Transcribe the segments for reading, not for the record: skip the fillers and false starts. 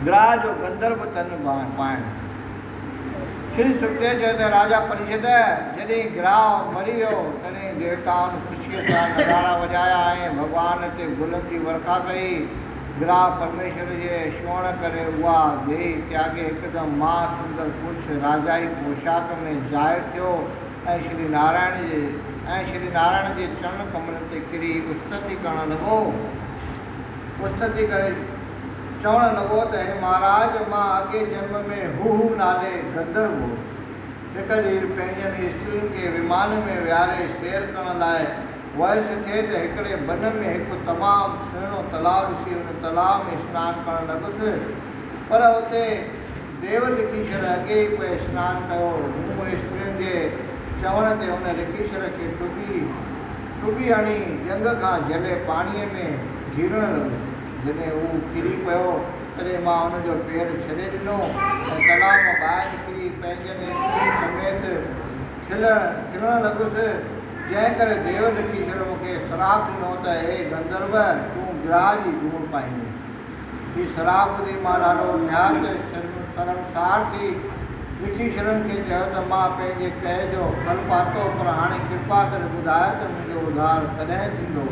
ग्राह जो गंधर्व तन पाइण। श्री सुखदेव चयो त राजा परिषद जॾहिं ग्राह मरी वियो तॾहिं देवताउनि ख़ुशीअ सां नगारा वॼाया ऐं भॻवान ते गुलनि जी वर्खा कई। ग्राह परमेश्वर जे श्रवण करे उहा देही त्यागे हिकदमि मां सुंदर पुरुष राजाई पोशाक में ज़ाहिर थियो ऐं श्री नारायण जे चरण कमलनि ते किरी स्तुति करणु लॻो। स्तुति करे चवणु लॻो त हे महाराज, मां अॻे जन्म में हू नाले गंधर्व हो। हिकु ॾींहुं पंहिंजनि स्त्रियुनि खे विमान में विहारे सैर करण लाइ वयसि थिए त हिकिड़े वन में हिकु तमामु सुहिणो तलाउ ॾिसी हुन तलाउ में सनानु करणु लॻुसि। पर हुते देव ऋषीश्वर अॻे ई पिए सनानु कयो। मूं स्त्रियुनि जे चवण ते हुन ऋषीश्वर खे टुॿी हणी जंग खां झले पाणीअ में घीरणु लॻुसि। जॾहिं हू किरी पियो तॾहिं मां हुनजो पेरु छॾे ॾिनो ऐं तलाउ मां ॿाहिरि निकिरी पंहिंजनि स्त्रियुनि समेत खिलणु लॻुसि। जंहिं करे देव ऋषीश्वर मूंखे श्राप ॾिनो त हे गंधर्व, तूं ग्राह जी धूड़ पाईंदे। हीउ श्राप ॿुधी मां ॾाढो निहास शर्मसार थी ऋषीश्वरनि खे चयो त मां पंहिंजे कए जो फल पातो, पर हाणे कृपा करे ॿुधायो त मुंहिंजो उद्धार कॾहिं थींदो।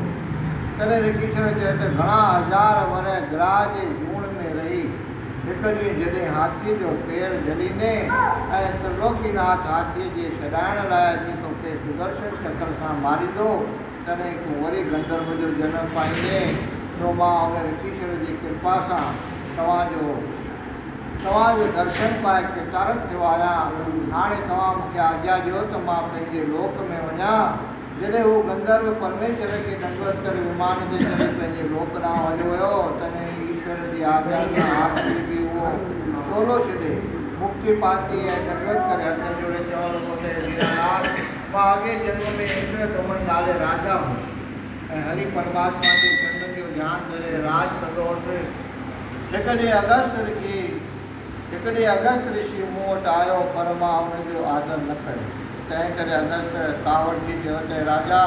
तॾहिं ऋषीश्वर चयो त घणा हज़ार वर ग्राह जे जूण में रही हिकु ॾींहुं जॾहिं हाथीअ जो पेर जलींदे ऐं त्रिलोकीनाथ हाथीअ जे छॾाइण लाइ अची तोखे सुदर्शन चक्र सां मारींदो, तॾहिं तूं वरी गंधर्व जो जनमु पाईंदे। सो मां हुन ऋषीश्वर जी कृपा सां तव्हांजो दर्शन पाए कृतार्थ थियो आहियां। हाणे तव्हां मूंखे आज्ञा ॾियो त मां पंहिंजे लोक में वञा। जॾहिं हू गंधर्व परमेश्वर खे दंडवत करे विमान जे करे पंहिंजे लोक ॾांहुं हलियो वियो, तॾहिं ईश्वर जी आज्ञा सां हाथी बि उहो चोलो छॾे मुक्ति पाती ऐं दंडवत करे हथ जोड़े चवणु लॻो त वीरनाथ, मां अॻे जन्म में इंद्र दमन नाले राजा हुउसि ऐं हरि परमात्मा जे चरणनि जो ध्यानु करे राज कंदो हुउसि। हिकु ॾींहुं अगस्त ऋषि मूं वटि आयो, पर मां हुनजो आदर न कयो। तंहिं करे अगस्त कावड़ जी चयो त राजा,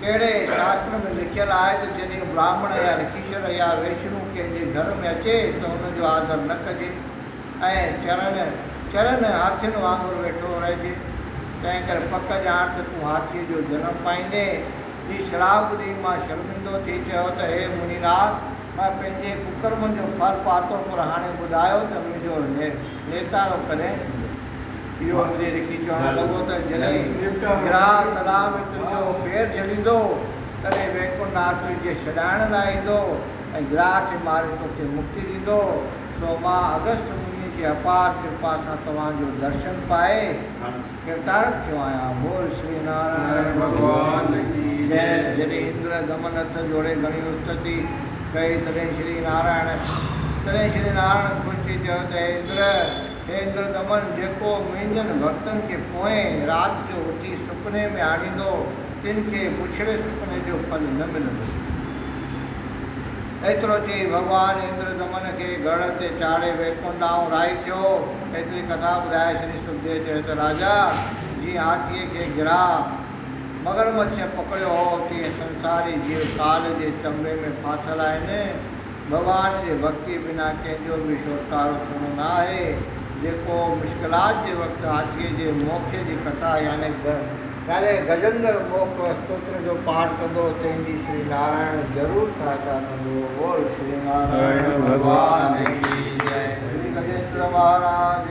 कहिड़े शास्त्र में लिखियलु आहे त जॾहिं ब्राह्मण या ऋषीश्वर या वैष्णु कंहिंजे घर में अचे त हुनजो आदर न कजे ऐं चरण हाथियुनि वांगुरु वेठो रहिजे। तंहिं करे पक ॼाण त तूं हाथीअ जो जनमु पाईंदे। हीउ श्राप ॿुधी मां शर्मिंदो थी चयो त हे मुनिनाथ, मां पंहिंजे कुकर्मनि जो फल पातो, पर हाणे ॿुधायो त मुंहिंजो नेतारो कॾहिं थींदो। इहो मुंहिंजे ऋषि चवणु लॻो त जॾहिं ग्राह तलाउ में तुंहिंजो पेर झलींदो तॾहिं वैकुंठनाथ तुंहिंजे छॾाइण लाइ ईंदो ऐं ग्राह खे मारे तोखे मुक्ति ॾींदो। सो मां अगस्त मुनि जी अपार कृपा सां तव्हांजो दर्शन पाए कृतार्थ थियो आहियां। बोल श्री नारायण भगवान की जय। जॾहिं इंद्र दमन हथ जोड़े घणी स्तुति कई तॾहिं श्री नारायण ख़ुशि थी चयो त हे इंद्र दमन, जेको मुंहिंजनि भक्तनि खे पोएं राति जो उथी सुपिने में आणींदो, तिन खे पुछड़े सुपिने जो फल न मिलंदो। एतिरो चई भॻवानु इंद्र दमन खे गढ़ ते चाढ़े वैकुंठ ॾांहुं राही थियो। एतिरी कथा ॿुधाए श्री सुखदेव चयो त राजा, जीअं हाथीअ खे गिराह मगरमच्छ पकड़ियो हो, तीअं संसारी जीव काल जे चंबे में फाथल आहिनि। भॻवान जे भक्ति बिना कंहिंजो बि छुटकारो थियणो न आहे। जेको मुश्किलात जे वक़्तु हाथीअ जे मोक्ष जी कथा यानी गजेंद्र मोक्ष स्तोत्र जो पाठ कंदो, तंहिंजी श्री नारायण ज़रूरु सहायता कंदो। बोल श्री नारायण भगवान की जय। श्री गजेंद्र महाराज।